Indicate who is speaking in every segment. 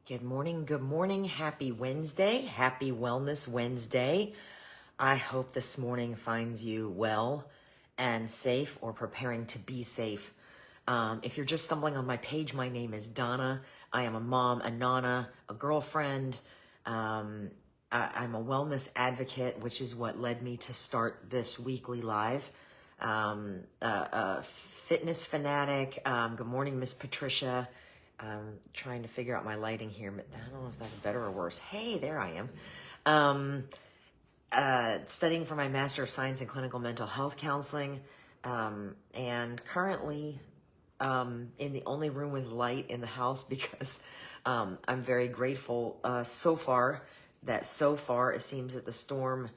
Speaker 1: Good morning. Happy Wednesday. Happy Wellness Wednesday. I hope this morning finds you well and safe or preparing to be safe. If you're just stumbling on my page, my name is Donna. I am a mom, a nana, a girlfriend. I'm a wellness advocate, which is what led me to start this weekly live. A fitness fanatic. Good morning, Miss Patricia. Trying to figure out my lighting here. I don't know if that's better or worse. Hey, there I am. Studying for my Master of Science in Clinical Mental Health Counseling, and currently in the only room with light in the house because I'm very grateful so far it seems that the storm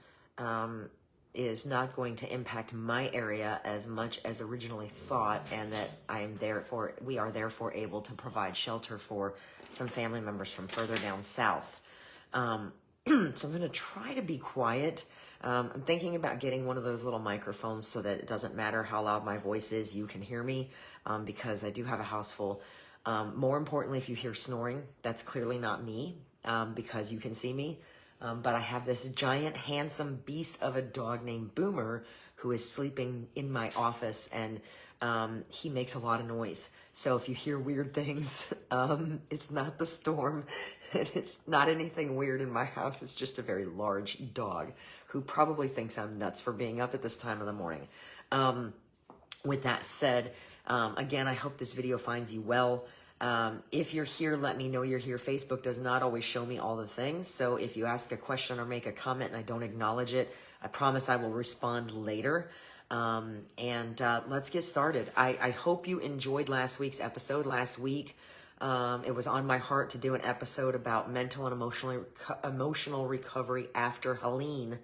Speaker 1: is not going to impact my area as much as originally thought, and that we are therefore able to provide shelter for some family members from further down south. So I'm going to try to be quiet. I'm thinking about getting one of those little microphones so that it doesn't matter how loud my voice is, you can hear me, because I do have a house full. More importantly, if you hear snoring, that's clearly not me, because you can see me. But I have this giant, handsome beast of a dog named Boomer who is sleeping in my office, and he makes a lot of noise. So if you hear weird things, it's not the storm, and it's not anything weird in my house. It's just a very large dog who probably thinks I'm nuts for being up at this time of the morning. With that said, again, I hope this video finds you well. If you're here, let me know you're here. Facebook does not always show me all the things. So if you ask a question or make a comment and I don't acknowledge it, I promise I will respond later. Let's get started. I hope you enjoyed last week's episode. Last week, it was on my heart to do an episode about mental and emotional recovery after Helene,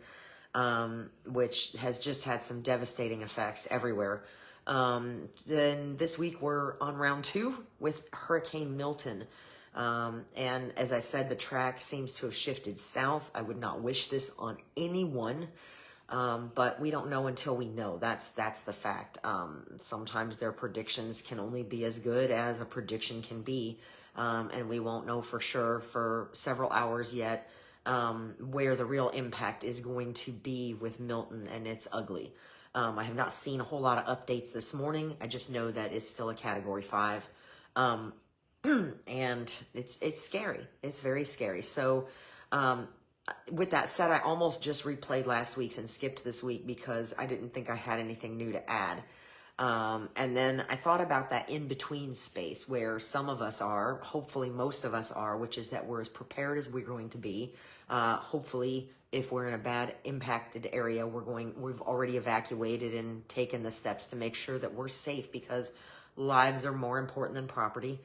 Speaker 1: which has just had some devastating effects everywhere. Then this week we're on round 2 with Hurricane Milton. And as I said, the track seems to have shifted south. I would not wish this on anyone. But we don't know until we know. That's the fact. Sometimes their predictions can only be as good as a prediction can be. And we won't know for sure for several hours yet, where the real impact is going to be with Milton, and it's ugly. I have not seen a whole lot of updates this morning. I just know that it's still a Category 5. And it's scary. It's very scary. So with that said, I almost just replayed last week's and skipped this week because I didn't think I had anything new to add. And then I thought about that in-between space where some of us are, hopefully most of us are, which is that we're as prepared as we're going to be. Hopefully, if we're in a bad impacted area, we've already evacuated and taken the steps to make sure that we're safe because lives are more important than property.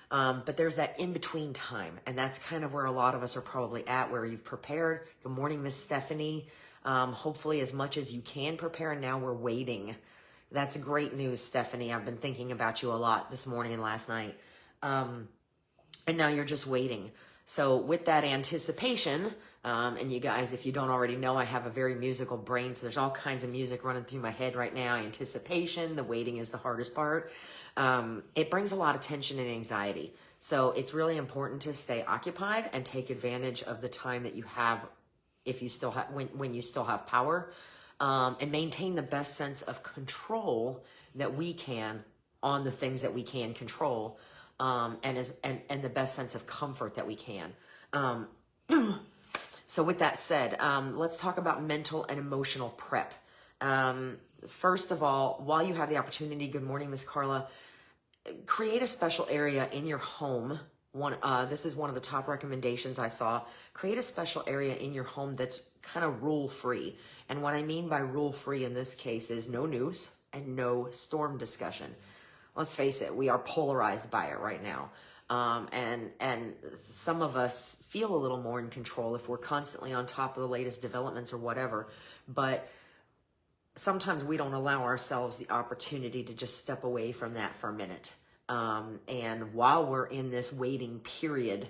Speaker 1: But there's that in-between time, and that's kind of where a lot of us are probably at, where you've prepared. Good morning, Miss Stephanie. Hopefully as much as you can prepare, and now we're waiting. That's great news, Stephanie. I've been thinking about you a lot this morning and last night. And now you're just waiting. So with that anticipation, and you guys, if you don't already know, I have a very musical brain, so there's all kinds of music running through my head right now. Anticipation, the waiting is the hardest part. It brings a lot of tension and anxiety. So it's really important to stay occupied and take advantage of the time that you have, if you still have, when you still have power, and maintain the best sense of control that we can on the things that we can control. And the best sense of comfort that we can. So with that said, let's talk about mental and emotional prep. First of all, while you have the opportunity, good morning, Miss Carla, create a special area in your home. This is one of the top recommendations I saw. Create a special area in your home that's kind of rule-free. And what I mean by rule-free in this case is no news and no storm discussion. Let's face it, we are polarized by it right now. And some of us feel a little more in control if we're constantly on top of the latest developments or whatever. But sometimes we don't allow ourselves the opportunity to just step away from that for a minute. And while we're in this waiting period,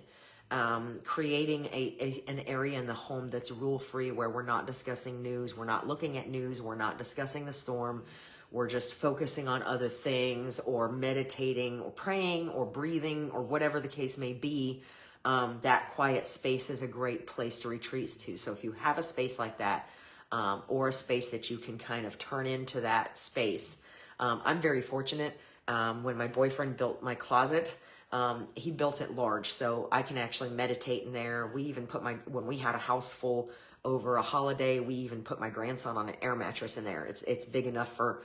Speaker 1: creating an area in the home that's rule-free, where we're not discussing news, we're not looking at news, we're not discussing the storm, we're just focusing on other things, or meditating, or praying, or breathing, or whatever the case may be. that quiet space is a great place to retreat to. So if you have a space like that, or a space that you can kind of turn into that space. I'm very fortunate. When my boyfriend built my closet, he built it large, so I can actually meditate in there. We even put when we had a house full over a holiday, we even put my grandson on an air mattress in there. It's big enough for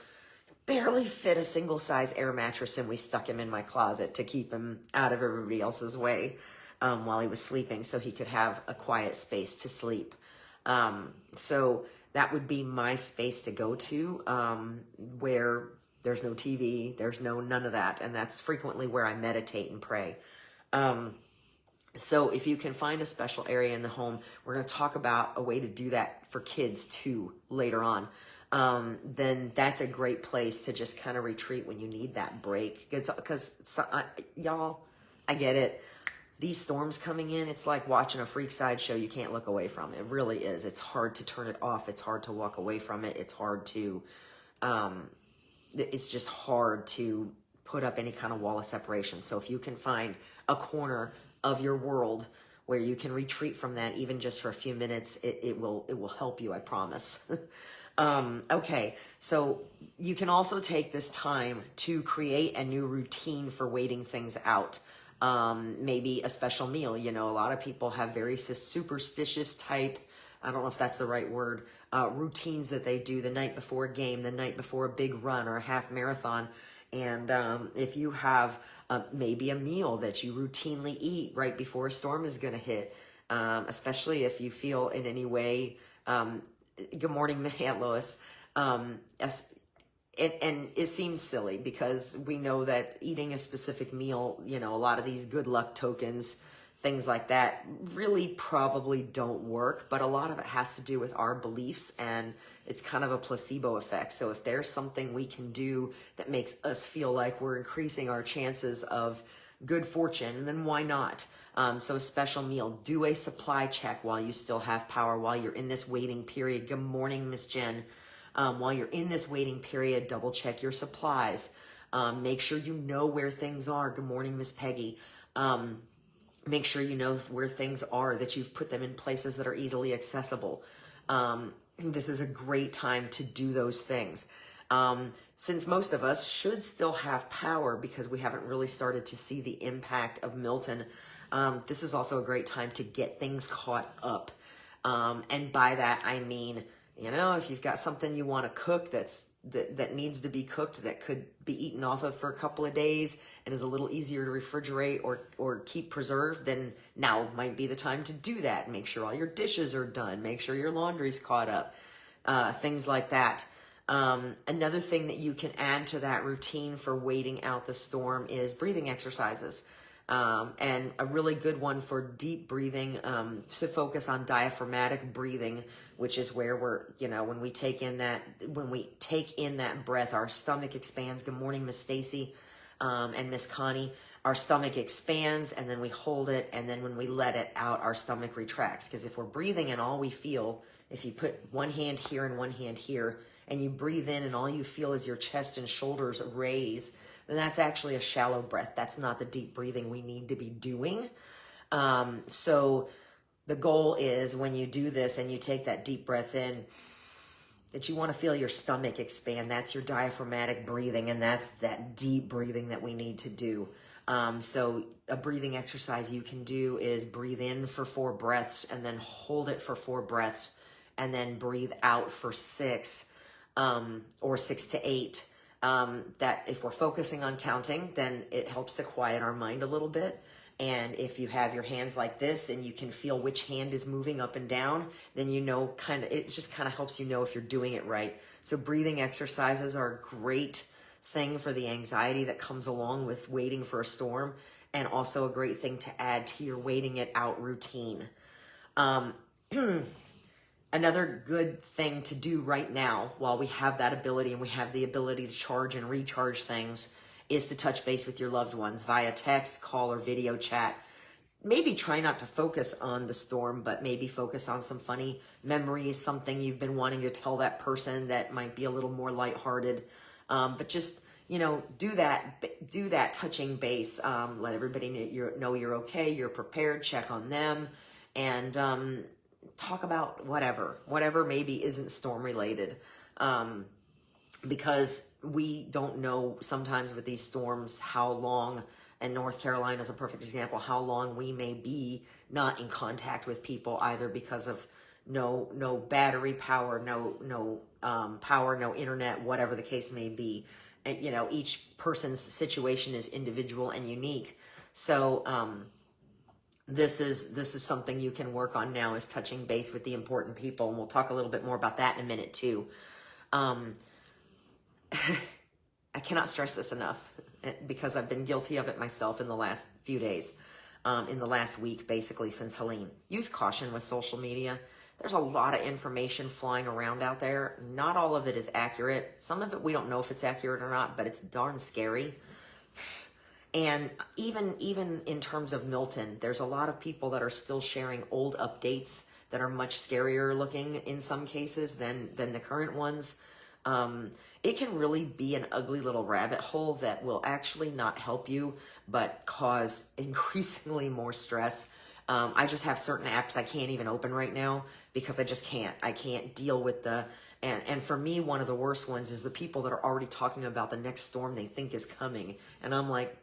Speaker 1: barely fit a single size air mattress, and we stuck him in my closet to keep him out of everybody else's way while he was sleeping, so he could have a quiet space to sleep. So that would be my space to go to, where there's no TV, there's none of that. And that's frequently where I meditate and pray. So if you can find a special area in the home, we're going to talk about a way to do that for kids too later on. Then that's a great place to just kind of retreat when you need that break. Because y'all, I get it. These storms coming in, it's like watching a freak side show you can't look away from. It really is. It's hard to turn it off. It's hard to walk away from it. It's hard to, it's just hard to put up any kind of wall of separation. So if you can find a corner of your world where you can retreat from that, even just for a few minutes, it will help you, I promise. Okay, so you can also take this time to create a new routine for waiting things out. Maybe a special meal. You know, a lot of people have very superstitious type, I don't know if that's the right word, routines that they do the night before a game, the night before a big run or a half marathon. And if you have maybe a meal that you routinely eat right before a storm is going to hit, especially if you feel in any way, good morning, Aunt Lois, and it seems silly because we know that eating a specific meal, you know, a lot of these good luck tokens, things like that really probably don't work, but a lot of it has to do with our beliefs, and it's kind of a placebo effect. So if there's something we can do that makes us feel like we're increasing our chances of good fortune, then why not? So a special meal, do a supply check while you still have power, while you're in this waiting period. Good morning, Miss Jen. While you're in this waiting period, double check your supplies. Make sure you know where things are. Good morning, Miss Peggy. Make sure you know where things are, that you've put them in places that are easily accessible. This is a great time to do those things. Since most of us should still have power because we haven't really started to see the impact of Milton, this is also a great time to get things caught up. And by that, I mean, you know, if you've got something you want to cook that needs to be cooked, that could be eaten off of for a couple of days and is a little easier to refrigerate or keep preserved, then now might be the time to do that. Make sure all your dishes are done. Make sure your laundry's caught up. Things like that. Another thing that you can add to that routine for waiting out the storm is breathing exercises. And a really good one for deep breathing, to focus on diaphragmatic breathing, which is where we're, you know, when we take in that breath, our stomach expands. Good morning, Miss Stacy, and Miss Connie. Our stomach expands, and then we hold it, and then when we let it out, our stomach retracts. Because if we're breathing and all we feel, if you put one hand here and one hand here, and you breathe in and all you feel is your chest and shoulders raise, then that's actually a shallow breath. That's not the deep breathing we need to be doing. So the goal is when you do this and you take that deep breath in, that you want to feel your stomach expand. That's your diaphragmatic breathing, and that's that deep breathing that we need to do. So a breathing exercise you can do is breathe in for 4 breaths and then hold it for 4 breaths and then breathe out for 6, or 6 to 8. That if we're focusing on counting, then it helps to quiet our mind a little bit. And if you have your hands like this and you can feel which hand is moving up and down, then you know, it just kind of helps you know if you're doing it right. So breathing exercises are a great thing for the anxiety that comes along with waiting for a storm, and also a great thing to add to your waiting it out routine. Another good thing to do right now, while we have that ability and we have the ability to charge and recharge things, is to touch base with your loved ones via text, call, or video chat. Maybe try not to focus on the storm, but maybe focus on some funny memories, something you've been wanting to tell that person that might be a little more lighthearted. But just, do that touching base. Let everybody know you're okay, you're prepared, check on them, and talk about whatever maybe isn't storm related. Because we don't know sometimes with these storms how long, and North Carolina is a perfect example, how long we may be not in contact with people, either because of no battery power, no power, no internet, whatever the case may be. And, each person's situation is individual and unique. So this is something you can work on now, is touching base with the important people, and we'll talk a little bit more about that in a minute too. I cannot stress this enough, because I've been guilty of it myself in the last few days, in the last week, basically since Helene. Use caution with social media. There's a lot of information flying around out there. Not all of it is accurate. Some of it we don't know if it's accurate or not, but it's darn scary. And even in terms of Milton, there's a lot of people that are still sharing old updates that are much scarier looking in some cases than the current ones. It can really be an ugly little rabbit hole that will actually not help you, but cause increasingly more stress. I just have certain apps I can't even open right now because I just can't. I can't deal with and for me, one of the worst ones is the people that are already talking about the next storm they think is coming. And I'm like,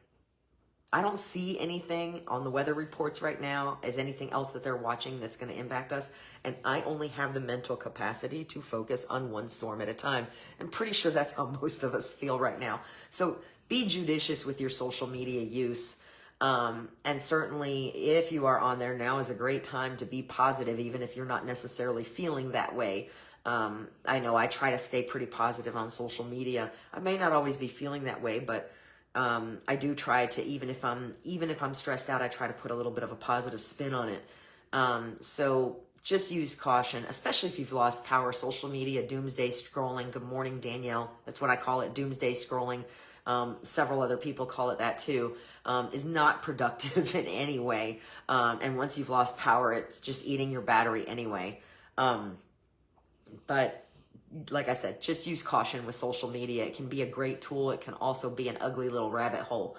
Speaker 1: I don't see anything on the weather reports right now as anything else that they're watching that's going to impact us. And I only have the mental capacity to focus on one storm at a time. I'm pretty sure that's how most of us feel right now. So be judicious with your social media use. And certainly if you are on there, now is a great time to be positive, even if you're not necessarily feeling that way. I know I try to stay pretty positive on social media. I may not always be feeling that way, but I do try to, even if I'm stressed out, I try to put a little bit of a positive spin on it. So just use caution, especially if you've lost power. Social media, doomsday scrolling. Good morning, Danielle. That's what I call it, doomsday scrolling. Several other people call it that too. Is not productive in any way. And once you've lost power, it's just eating your battery anyway. But like I said, just use caution with social media. It can be a great tool. It can also be an ugly little rabbit hole.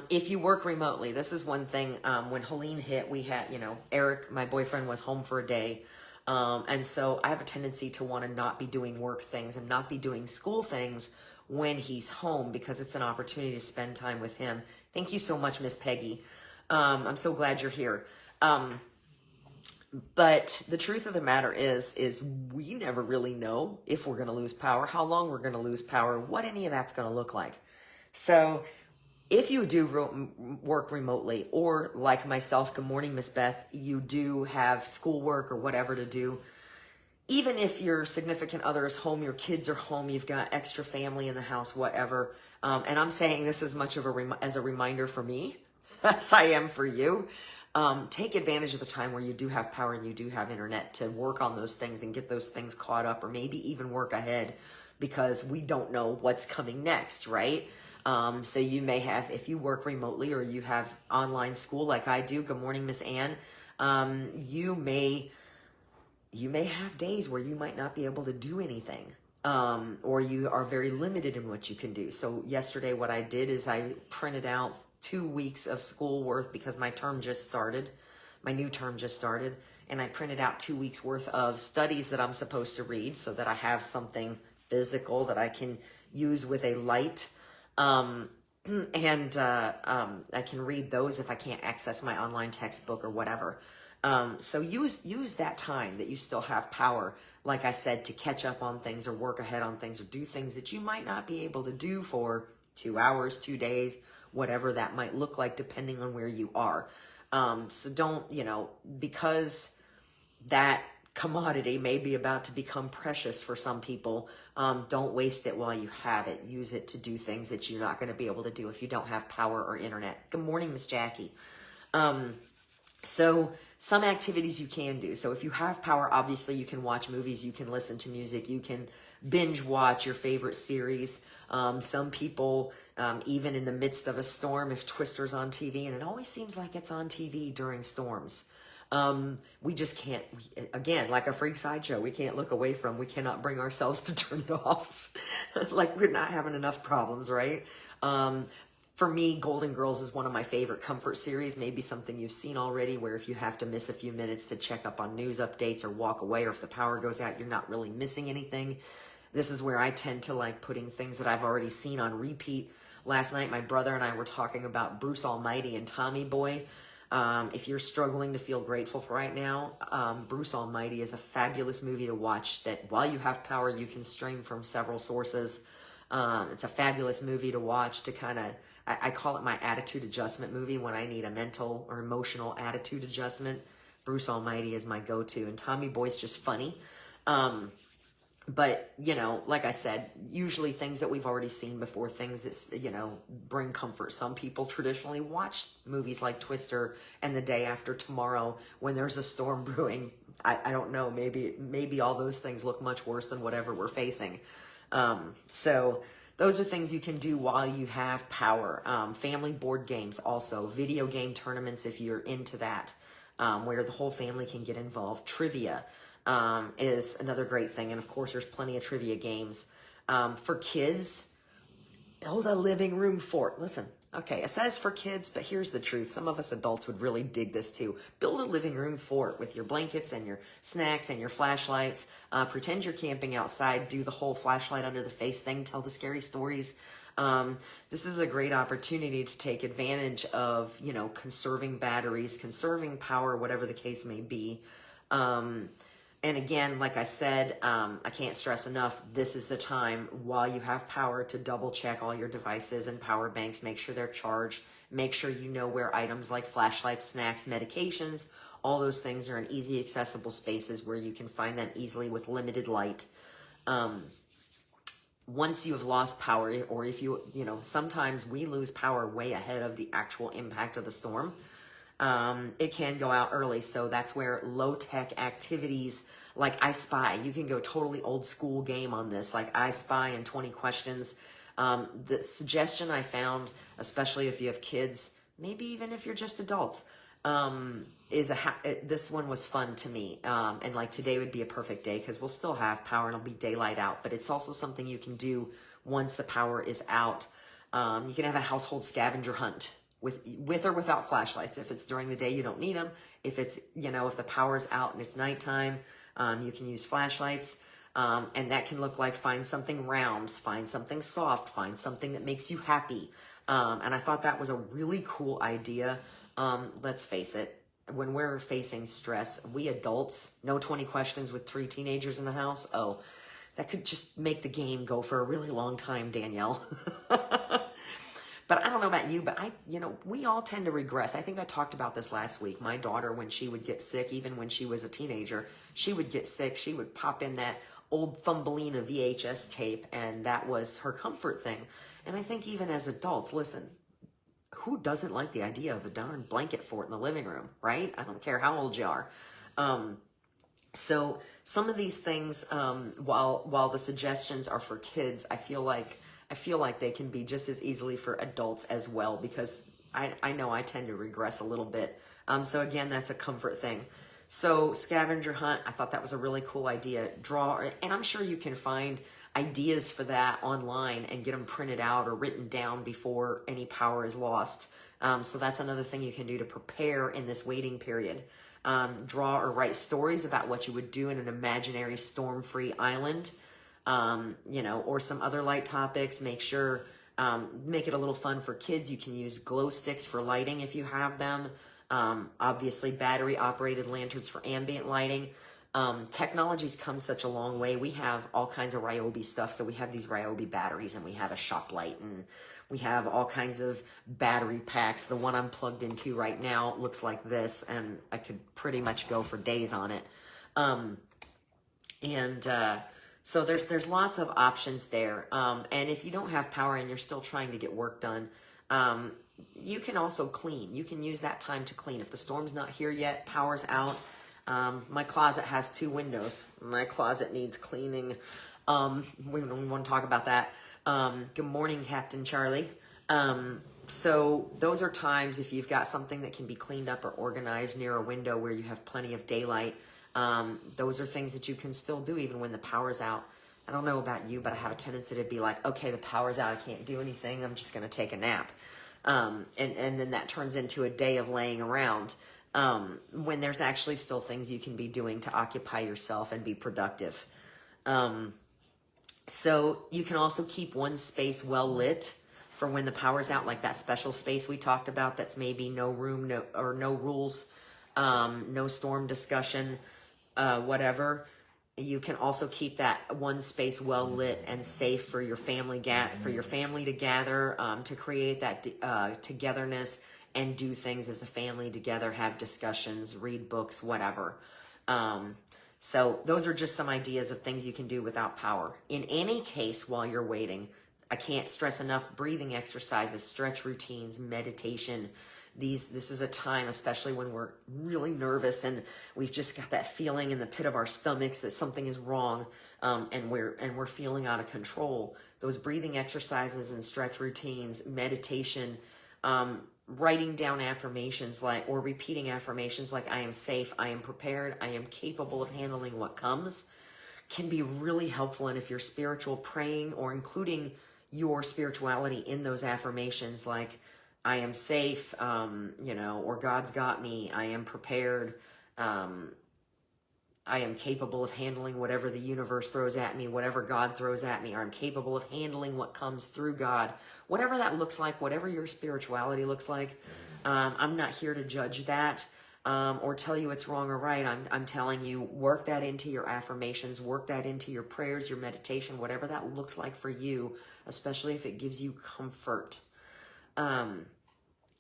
Speaker 1: If you work remotely, this is one thing. When Helene hit, we had, Eric, my boyfriend, was home for a day. And so I have a tendency to want to not be doing work things and not be doing school things when he's home, because it's an opportunity to spend time with him. Thank you so much, Miss Peggy. I'm so glad you're here. But the truth of the matter is we never really know if we're going to lose power, how long we're going to lose power, what any of that's going to look like. So if you do work remotely, or like myself, good morning, Miss Beth, you do have schoolwork or whatever to do, even if your significant other is home, your kids are home, you've got extra family in the house, whatever. And I'm saying this as much of as a reminder for me as I am for you. Take advantage of the time where you do have power and you do have internet to work on those things and get those things caught up, or maybe even work ahead, because we don't know what's coming next, right? So you may have, if you work remotely or you have online school like I do, good morning, Miss Ann, you may have days where you might not be able to do anything, or you are very limited in what you can do. So yesterday what I did is I printed out 2 weeks of school worth, because my term just started, my new term just started, and I printed out 2 weeks worth of studies that I'm supposed to read, so that I have something physical that I can use with a light, and I can read those if I can't access my online textbook or whatever. So use that time that you still have power, like I said, to catch up on things or work ahead on things or do things that you might not be able to do for 2 hours, 2 days, whatever that might look like, depending on where you are. So don't, because that commodity may be about to become precious for some people, don't waste it while you have it. Use it to do things that you're not going to be able to do if you don't have power or internet. Good morning, Miss Jackie. So some activities you can do. So if you have power, obviously you can watch movies, you can listen to music, you can binge watch your favorite series. Some people, even in the midst of a storm, if Twister's on TV, and it always seems like it's on TV during storms, We just can't, again, like a freak sideshow, we can't look away from, we cannot bring ourselves to turn it off. Like we're not having enough problems, right? For me, Golden Girls is one of my favorite comfort series, maybe something you've seen already, where if you have to miss a few minutes to check up on news updates or walk away, or if the power goes out, you're not really missing anything. This is where I tend to like putting things that I've already seen on repeat. Last night, my brother and I were talking about Bruce Almighty and Tommy Boy. If you're struggling to feel grateful for right now, Bruce Almighty is a fabulous movie to watch that while you have power, you can stream from several sources. It's a fabulous movie to watch to kind of, I call it my attitude adjustment movie when I need a mental or emotional attitude adjustment. Bruce Almighty is my go-to, and Tommy Boy's just funny. But, you know, like I said, usually things that we've already seen before, things that, you know, bring comfort. Some people traditionally watch movies like Twister and The Day After Tomorrow when there's a storm brewing. I don't know, maybe all those things look much worse than whatever we're facing. So those are things you can do while you have power. Family board games also, video game tournaments if you're into that, where the whole family can get involved. Trivia is another great thing. And of course, there's plenty of trivia games. For kids, build a living room fort. Listen, okay, it says for kids, but here's the truth. Some of us adults would really dig this too. Build a living room fort with your blankets and your snacks and your flashlights. Pretend you're camping outside. Do the whole flashlight under the face thing. Tell the scary stories. This is a great opportunity to take advantage of, you know, conserving batteries, conserving power, whatever the case may be. And again, like I said, I can't stress enough, this is the time while you have power to double check all your devices and power banks, make sure they're charged, make sure you know where items like flashlights, snacks, medications, all those things are in easy accessible spaces where you can find them easily with limited light. Once you have lost power, or if you know, sometimes we lose power way ahead of the actual impact of the storm. It can go out early, so that's where low-tech activities like I Spy, you can go totally old school game on this, like I Spy and 20 questions. The suggestion I found, especially if you have kids, maybe even if you're just adults, is this one was fun to me. And like today would be a perfect day because we'll still have power and it'll be daylight out, but it's also something you can do once the power is out. You can have a household scavenger hunt with or without flashlights. If it's during the day, you don't need them. If it's, you know, if the power's out and it's nighttime, you can use flashlights. And that can look like find something round, find something soft, find something that makes you happy. And I thought that was a really cool idea. Let's face it, when we're facing stress, we adults, no 20 questions with 3 teenagers in the house. Oh, that could just make the game go for a really long time, Danielle. But I don't know about you, but you know, we all tend to regress. I think I talked about this last week. My daughter, when she would get sick, even when she was a teenager, she would get sick. She would pop in that old Thumbelina VHS tape, and that was her comfort thing. And I think even as adults, listen, who doesn't like the idea of a darn blanket fort in the living room, right? I don't care how old you are. So some of these things, while the suggestions are for kids, I feel like they can be just as easily for adults as well, because I know I tend to regress a little bit. So again, that's a comfort thing. So scavenger hunt, I thought that was a really cool idea. Draw, and I'm sure you can find ideas for that online and get them printed out or written down before any power is lost. So that's another thing you can do to prepare in this waiting period. Draw or write stories about what you would do in an imaginary storm-free island. You know, or some other light topics. Make sure, make it a little fun for kids. You can use glow sticks for lighting if you have them. Obviously battery operated lanterns for ambient lighting. Technology's come such a long way. We have all kinds of Ryobi stuff. So we have these Ryobi batteries, and we have a shop light, and we have all kinds of battery packs. The one I'm plugged into right now looks like this, and I could pretty much go for days on it. So there's lots of options there. And if you don't have power and you're still trying to get work done, you can also clean. You can use that time to clean. If the storm's not here yet, power's out. My closet has 2 windows. My closet needs cleaning. We want to talk about that. Good morning, Captain Charlie. So those are times if you've got something that can be cleaned up or organized near a window where you have plenty of daylight. Those are things that you can still do even when the power's out. I don't know about you, but I have a tendency to be like, okay, the power's out, I can't do anything, I'm just going to take a nap. And then that turns into a day of laying around, when there's actually still things you can be doing to occupy yourself and be productive. So you can also keep one space well lit for when the power's out, like that special space we talked about that's maybe no room, no rules, no storm discussion, whatever. You can also keep that one space well lit and safe for your family to gather, to create that togetherness and do things as a family together, have discussions, read books, whatever. So those are just some ideas of things you can do without power. In any case, while you're waiting, I can't stress enough, breathing exercises, stretch routines, meditation. This is a time, especially when we're really nervous and we've just got that feeling in the pit of our stomachs that something is wrong, and we're feeling out of control. Those breathing exercises and stretch routines, meditation, writing down affirmations or repeating affirmations like I am safe, I am prepared, I am capable of handling what comes, can be really helpful. And if you're spiritual, praying or including your spirituality in those affirmations, like I am safe, or God's got me, I am prepared, I am capable of handling whatever the universe throws at me, whatever God throws at me, or I'm capable of handling what comes through God, whatever that looks like, whatever your spirituality looks like. I'm not here to judge that, or tell you it's wrong or right. I'm telling you, work that into your affirmations, work that into your prayers, your meditation, whatever that looks like for you, especially if it gives you comfort.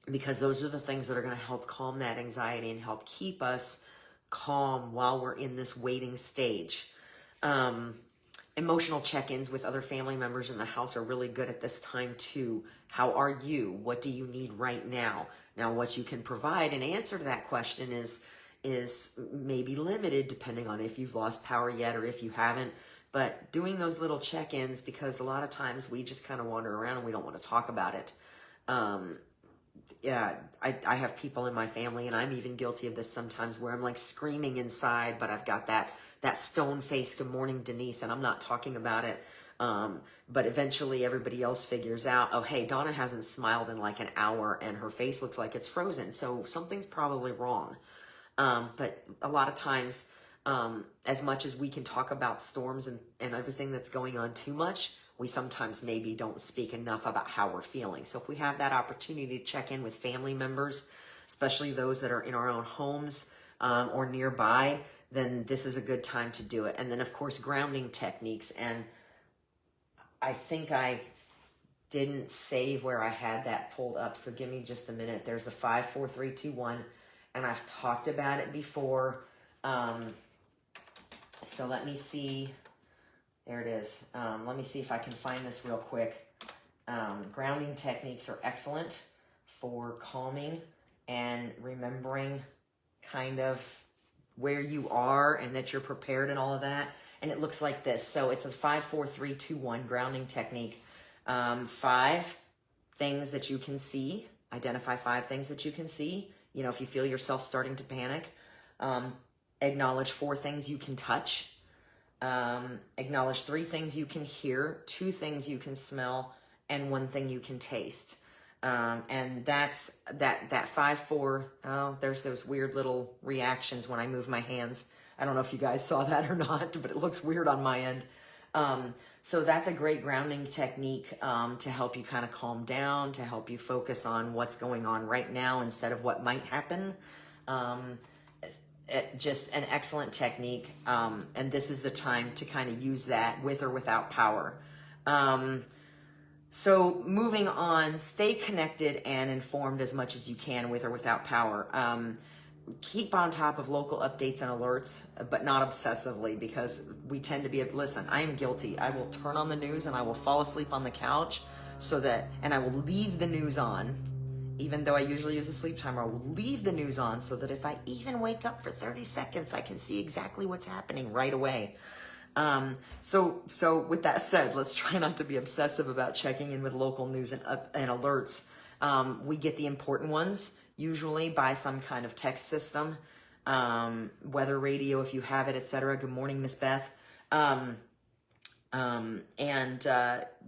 Speaker 1: Because those are the things that are going to help calm that anxiety and help keep us calm while we're in this waiting stage. Emotional check-ins with other family members in the house are really good at this time too. How are you? What do you need right now? Now, what you can provide, an answer to that question is maybe limited depending on if you've lost power yet or if you haven't. But doing those little check-ins, because a lot of times we just kind of wander around and we don't want to talk about it. Yeah, I have people in my family, and I'm even guilty of this sometimes, where I'm like screaming inside, but I've got that stone face, good morning, Denise, and I'm not talking about it. But eventually everybody else figures out, oh, hey, Donna hasn't smiled in like an hour and her face looks like it's frozen. So something's probably wrong. But a lot of times, as much as we can talk about storms and everything that's going on too much, we sometimes maybe don't speak enough about how we're feeling. So if we have that opportunity to check in with family members, especially those that are in our own homes, or nearby, then this is a good time to do it. And then of course, grounding techniques. And I think I didn't save where I had that pulled up. So give me just a minute. There's the 5, 4, 3, 2, 1. And I've talked about it before. So let me see. There it is. Let me see if I can find this real quick. Grounding techniques are excellent for calming and remembering kind of where you are and that you're prepared and all of that. And it looks like this. So it's a 5, 4, 3, 2, 1 grounding technique. 5 things that you can see. Identify 5 things that you can see. You know, if you feel yourself starting to panic, acknowledge 4 things you can touch. Acknowledge 3 things you can hear, 2 things you can smell, and 1 thing you can taste. And that's that 5, 4. Oh, there's those weird little reactions when I move my hands. I don't know if you guys saw that or not, but it looks weird on my end. So that's a great grounding technique, to help you kind of calm down, to help you focus on what's going on right now instead of what might happen. Just an excellent technique. And this is the time to kind of use that with or without power. So moving on, stay connected and informed as much as you can with or without power. Keep on top of local updates and alerts, but not obsessively, because we tend to be, listen, I am guilty. I will turn on the news and I will fall asleep on the couch and I will leave the news on. Even though I usually use a sleep timer, I will leave the news on so that if I even wake up for 30 seconds, I can see exactly what's happening right away. So with that said, let's try not to be obsessive about checking in with local news and alerts. We get the important ones usually by some kind of text system, weather radio if you have it, etc. Good morning, Miss Beth.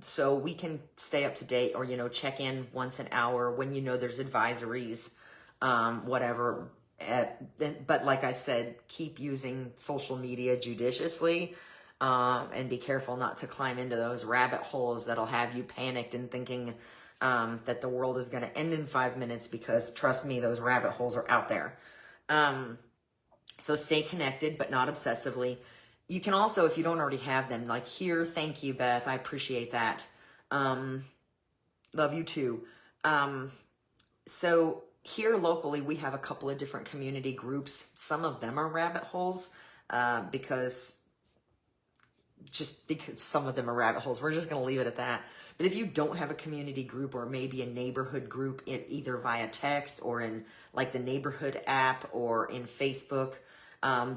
Speaker 1: So we can stay up to date, or, you know, check in once an hour when, you know, there's advisories, whatever. But like I said, keep using social media judiciously, and be careful not to climb into those rabbit holes that'll have you panicked and thinking, that the world is going to end in 5 minutes, because trust me, those rabbit holes are out there. So stay connected, but not obsessively. You can also, if you don't already have them, like here, thank you, Beth. I appreciate that. Love you too. So here locally, we have a couple of different community groups. Some of them are rabbit holes, because some of them are rabbit holes. We're just going to leave it at that. But if you don't have a community group, or maybe a neighborhood group, either via text or in like the neighborhood app or in Facebook,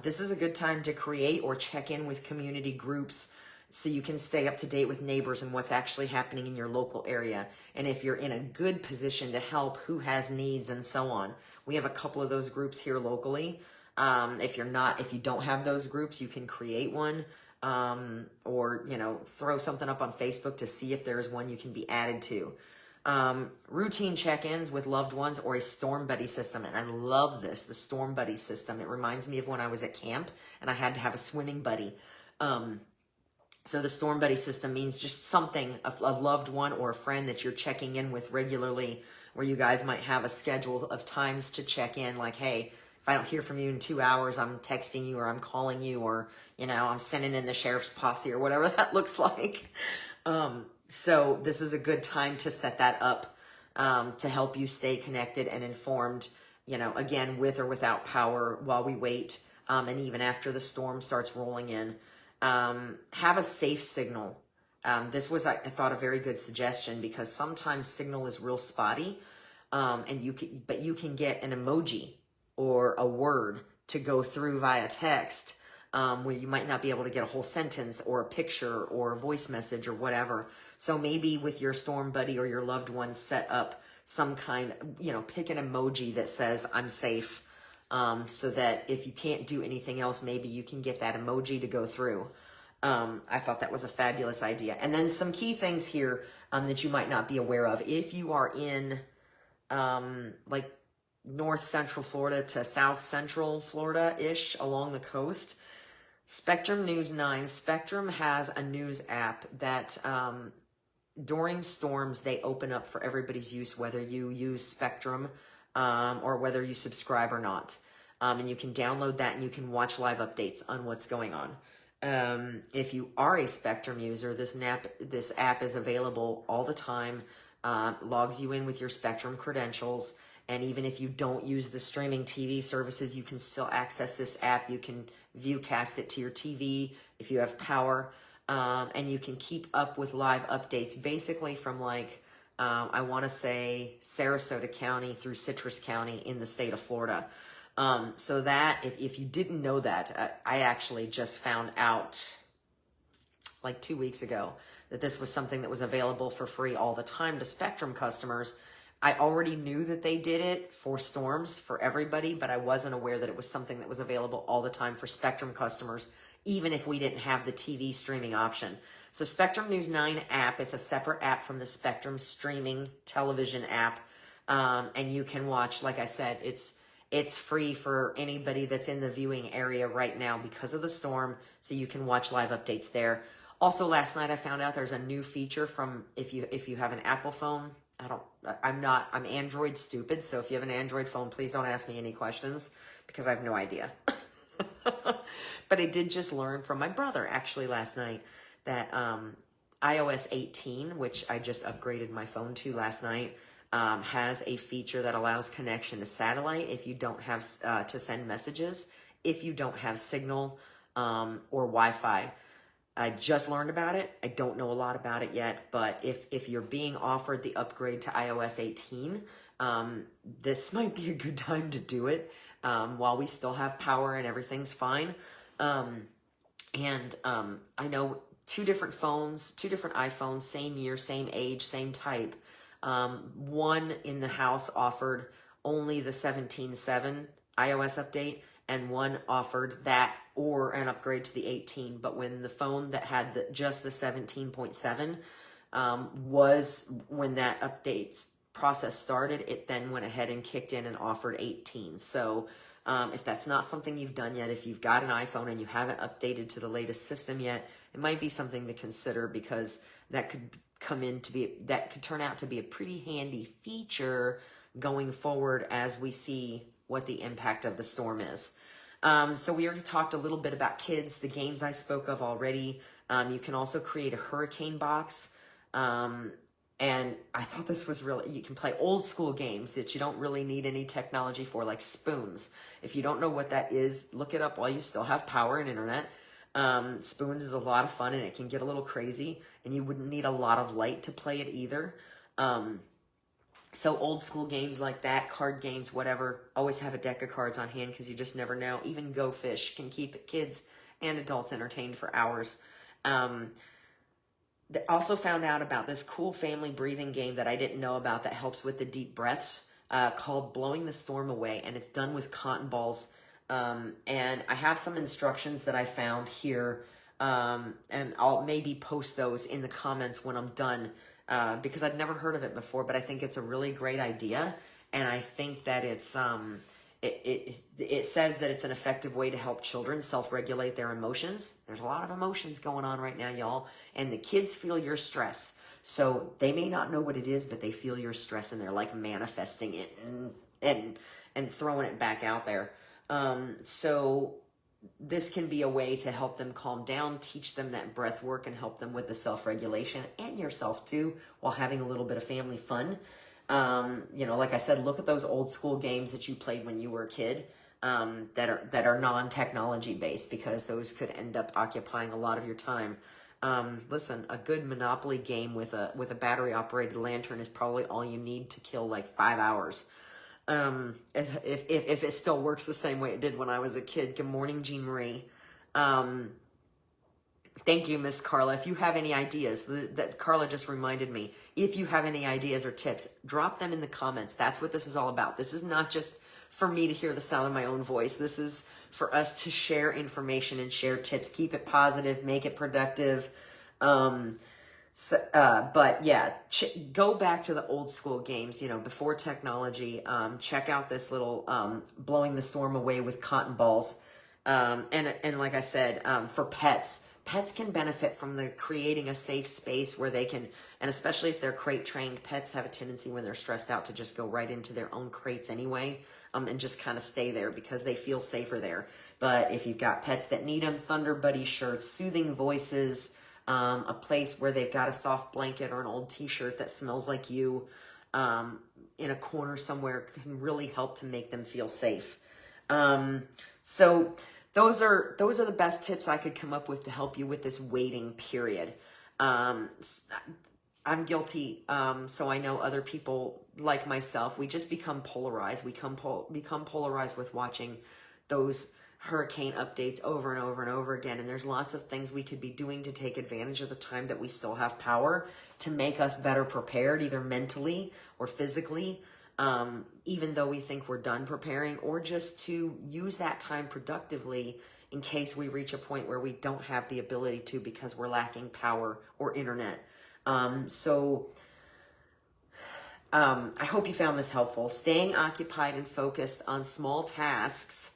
Speaker 1: this is a good time to create or check in with community groups so you can stay up to date with neighbors and what's actually happening in your local area. And if you're in a good position to help, who has needs and so on. We have a couple of those groups here locally. If you don't have those groups, you can create one, or, you know, throw something up on Facebook to see if there is one you can be added to. Routine check-ins with loved ones, or a storm buddy system. And I love this, the storm buddy system. It reminds me of when I was at camp and I had to have a swimming buddy. So the storm buddy system means just something, a loved one or a friend that you're checking in with regularly, where you guys might have a schedule of times to check in, like, hey, if I don't hear from you in 2 hours, I'm texting you, or I'm calling you, or, you know, I'm sending in the sheriff's posse, or whatever that looks like. So this is a good time to set that up, to help you stay connected and informed, you know, again, with or without power while we wait, and even after the storm starts rolling in. Have a safe signal. This was, I thought, a very good suggestion, because sometimes signal is real spotty, and you can get an emoji or a word to go through via text, where you might not be able to get a whole sentence or a picture or a voice message or whatever. So maybe with your storm buddy or your loved ones, set up some kind, you know, pick an emoji that says I'm safe, so that if you can't do anything else, maybe you can get that emoji to go through. I thought that was a fabulous idea. And then some key things here, that you might not be aware of. If you are in, like North Central Florida to South Central Florida-ish along the coast, Spectrum News 9, Spectrum has a news app that, during storms, they open up for everybody's use, whether you use Spectrum, or whether you subscribe or not. And you can download that and you can watch live updates on what's going on. If you are a Spectrum user, this app is available all the time, logs you in with your Spectrum credentials. And even if you don't use the streaming TV services, you can still access this app. You can viewcast it to your TV if you have power. And you can keep up with live updates, basically from like, I want to say Sarasota County through Citrus County in the state of Florida. So that, if you didn't know that, I actually just found out like 2 weeks ago that this was something that was available for free all the time to Spectrum customers. I already knew that they did it for storms for everybody, but I wasn't aware that it was something that was available all the time for Spectrum customers, even if we didn't have the TV streaming option. So Spectrum News 9 app, it's a separate app from the Spectrum streaming television app. And you can watch, like I said, it's free for anybody that's in the viewing area right now because of the storm. So you can watch live updates there. Also, last night I found out there's a new feature from, if you have an Apple phone. I'm Android stupid. So if you have an Android phone, please don't ask me any questions because I have no idea. But I did just learn from my brother actually last night that iOS 18, which I just upgraded my phone to last night, has a feature that allows connection to satellite if you don't have to send messages, if you don't have signal or Wi-Fi. I just learned about it. I don't know a lot about it yet, but if you're being offered the upgrade to iOS 18, this might be a good time to do it while we still have power and everything's fine. I know two different phones, two different iPhones, same year, same age, same type, One in the house offered only the 17.7 iOS update, and one offered that or an upgrade to the 18. But when the phone that had just the 17.7 was when that update process started, it then went ahead and kicked in and offered 18. So if that's not something you've done yet, if you've got an iPhone and you haven't updated to the latest system yet, it might be something to consider, because that could turn out to be a pretty handy feature going forward as we see what the impact of the storm is. So we already talked a little bit about kids, the games I spoke of already. You can also create a hurricane box. And I thought this was really, you can play old school games that you don't really need any technology for, like spoons. If you don't know what that is, look it up while you still have power and internet. Spoons is a lot of fun, and it can get a little crazy, and you wouldn't need a lot of light to play it either. So old school games like that, card games, whatever, always have a deck of cards on hand, because you just never know. Even Go Fish can keep kids and adults entertained for hours. They also found out about this cool family breathing game that I didn't know about that helps with the deep breaths, called Blowing the Storm Away, and it's done with cotton balls. And I have some instructions that I found here, and I'll maybe post those in the comments when I'm done, because I'd never heard of it before, but I think it's a really great idea, and I think that it's it says that it's an effective way to help children self-regulate their emotions. There's a lot of emotions going on right now, y'all, and the kids feel your stress. So they may not know what it is, but they feel your stress, and they're like manifesting it and throwing it back out there. So this can be a way to help them calm down, teach them that breath work, and help them with the self-regulation, and yourself too, while having a little bit of family fun. Like I said, look at those old school games that you played when you were a kid, that are non-technology based, because those could end up occupying a lot of your time. Listen, a good Monopoly game with a battery operated lantern is probably all you need to kill like 5 hours. If it still works the same way it did when I was a kid. Good morning, Jean Marie. Thank you, Miss Carla. If you have any ideas, that Carla just reminded me, if you have any ideas or tips, drop them in the comments. That's what this is all about. This is not just for me to hear the sound of my own voice. This is for us to share information and share tips. Keep it positive, make it productive. But yeah, go back to the old school games, before technology. Check out this little Blowing the Storm Away with cotton balls. And like I said, for pets can benefit from the creating a safe space where they can, and especially if they're crate trained, pets have a tendency when they're stressed out to just go right into their own crates anyway, and just kind of stay there because they feel safer there. But if you've got pets that need them, Thunder Buddy shirts, soothing voices, a place where they've got a soft blanket or an old t-shirt that smells like you, in a corner somewhere, can really help to make them feel safe. So those are the best tips I could come up with to help you with this waiting period. I'm guilty, so I know other people like myself. We just become polarized. We become polarized with watching those hurricane updates over and over and over again. And there's lots of things we could be doing to take advantage of the time that we still have power to make us better prepared, either mentally or physically. Even though we think we're done preparing, or just to use that time productively in case we reach a point where we don't have the ability to because we're lacking power or internet. I hope you found this helpful. Staying occupied and focused on small tasks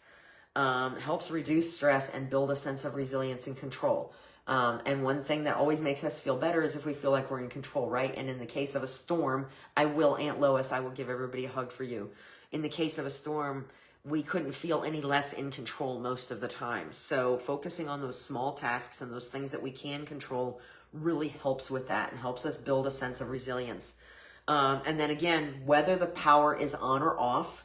Speaker 1: helps reduce stress and build a sense of resilience and control. And one thing that always makes us feel better is if we feel like we're in control, right? And in the case of a storm, Aunt Lois, I will give everybody a hug for you. In the case of a storm, we couldn't feel any less in control most of the time. So focusing on those small tasks and those things that we can control really helps with that and helps us build a sense of resilience. And then again, whether the power is on or off,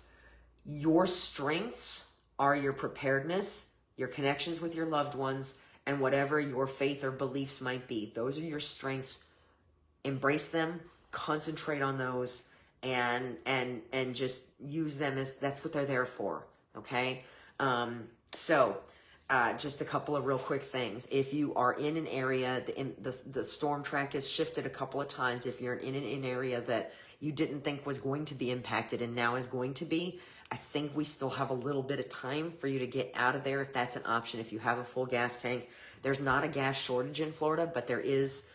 Speaker 1: your strengths are your preparedness, your connections with your loved ones, and whatever your faith or beliefs might be. Those are your strengths. Embrace them, concentrate on those, and just use them as that's what they're there for. Okay. Just a couple of real quick things. If you are in an area, the storm track has shifted a couple of times. If you're in an area that you didn't think was going to be impacted and now is going to be. I think we still have a little bit of time for you to get out of there if that's an option. If you have a full gas tank, there's not a gas shortage in Florida, but there is,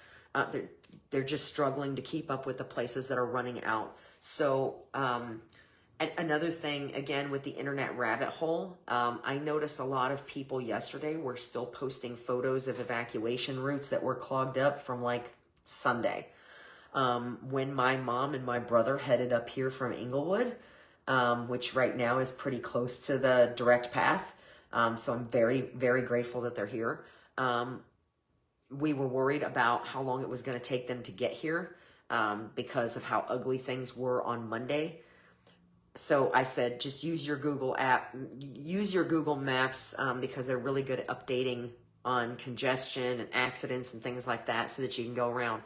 Speaker 1: they're just struggling to keep up with the places that are running out. So, and another thing, again, with the internet rabbit hole, I noticed a lot of people yesterday were still posting photos of evacuation routes that were clogged up from like Sunday. When my mom and my brother headed up here from Inglewood, which right now is pretty close to the direct path. So I'm very, very grateful that they're here. We were worried about how long it was going to take them to get here because of how ugly things were on Monday. So I said, just use your Google app, use your Google Maps because they're really good at updating on congestion and accidents and things like that so that you can go around.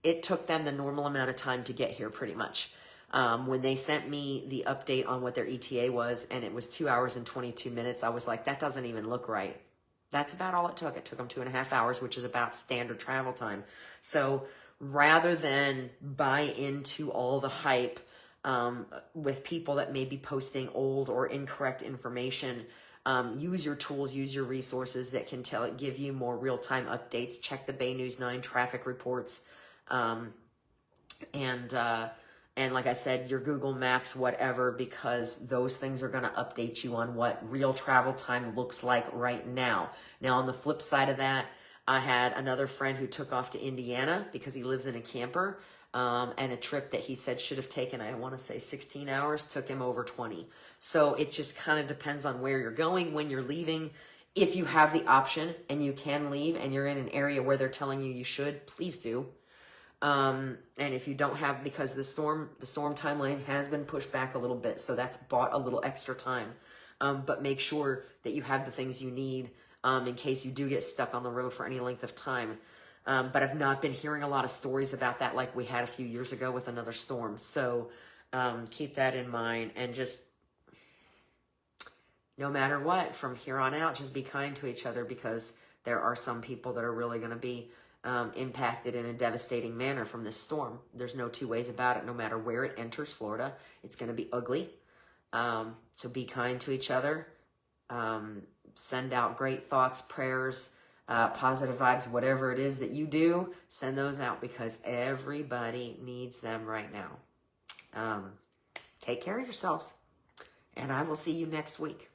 Speaker 1: It took them the normal amount of time to get here pretty much. When they sent me the update on what their ETA was and it was 2 hours and 22 minutes, I was like, that doesn't even look right. That's about all it took. It took them 2.5 hours, which is about standard travel time. So rather than buy into all the hype with people that may be posting old or incorrect information, use your tools, use your resources that can give you more real-time updates. Check the Bay News 9 traffic reports. And like I said, your Google Maps, whatever, because those things are going to update you on what real travel time looks like right now. Now, on the flip side of that, I had another friend who took off to Indiana because he lives in a camper, and a trip that he said should have taken, I want to say 16 hours, took him over 20. So it just kind of depends on where you're going, when you're leaving. If you have the option and you can leave and you're in an area where they're telling you should, please do. And if you don't have, because the storm timeline has been pushed back a little bit, so that's bought a little extra time. But make sure that you have the things you need in case you do get stuck on the road for any length of time. But I've not been hearing a lot of stories about that like we had a few years ago with another storm. So keep that in mind, and just no matter what, from here on out, just be kind to each other, because there are some people that are really going to be impacted in a devastating manner from this storm. There's no two ways about it. No matter where it enters Florida, it's going to be ugly. So be kind to each other. Send out great thoughts, prayers, positive vibes, whatever it is that you do, send those out, because everybody needs them right now. Take care of yourselves, and I will see you next week.